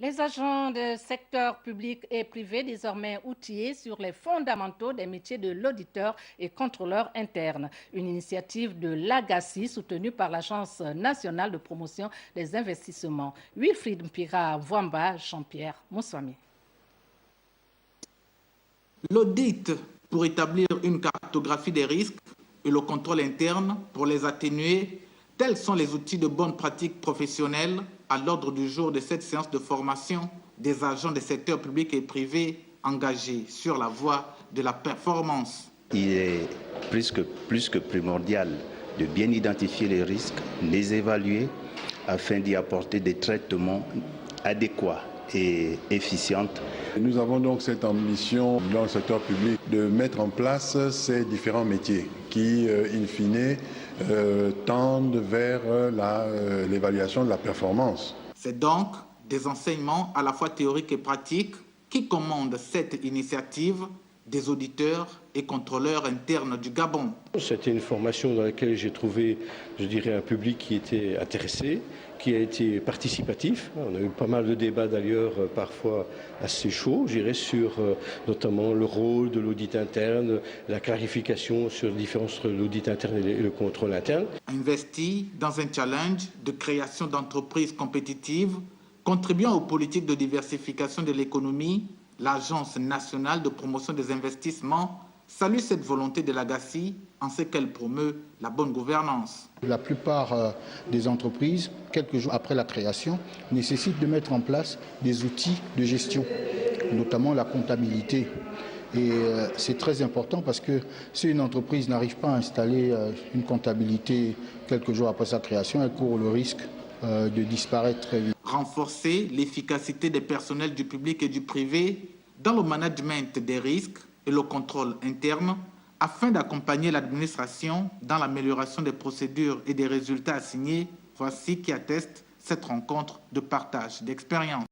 Les agents du secteur public et privé désormais outillés sur les fondamentaux des métiers de l'auditeur et contrôleur interne. Une initiative de l'AGACI soutenue par l'Agence nationale de promotion des investissements. Wilfried Mpira Vwamba, Jean-Pierre Moussouami. L'audit pour établir une cartographie des risques et le contrôle interne pour les atténuer, tels sont les outils de bonne pratique professionnelle à l'ordre du jour de cette séance de formation des agents des secteurs publics et privés engagés sur la voie de la performance. Il est plus que primordial de bien identifier les risques, les évaluer afin d'y apporter des traitements adéquats et efficients. Nous avons donc cette ambition dans le secteur public de mettre en place ces différents métiers qui, in fine, tendent vers l'évaluation de la performance. C'est donc des enseignements à la fois théoriques et pratiques qui commandent cette initiative des auditeurs et contrôleurs internes du Gabon. C'était une formation dans laquelle j'ai trouvé, je dirais, un public qui était intéressé, qui a été participatif. On a eu pas mal de débats d'ailleurs, parfois assez chauds, je dirais, sur notamment le rôle de l'audit interne, la clarification sur la différence entre l'audit interne et le contrôle interne. Investi dans un challenge de création d'entreprises compétitives, contribuant aux politiques de diversification de l'économie, l'Agence nationale de promotion des investissements salue cette volonté de l'AGACI en ce qu'elle promeut la bonne gouvernance. La plupart des entreprises, quelques jours après la création, nécessitent de mettre en place des outils de gestion, notamment la comptabilité. Et c'est très important parce que si une entreprise n'arrive pas à installer une comptabilité quelques jours après sa création, elle court le risque de disparaître très vite. Renforcer l'efficacité des personnels du public et du privé dans le management des risques et le contrôle interne afin d'accompagner l'administration dans l'amélioration des procédures et des résultats assignés. Voici qui atteste cette rencontre de partage d'expérience.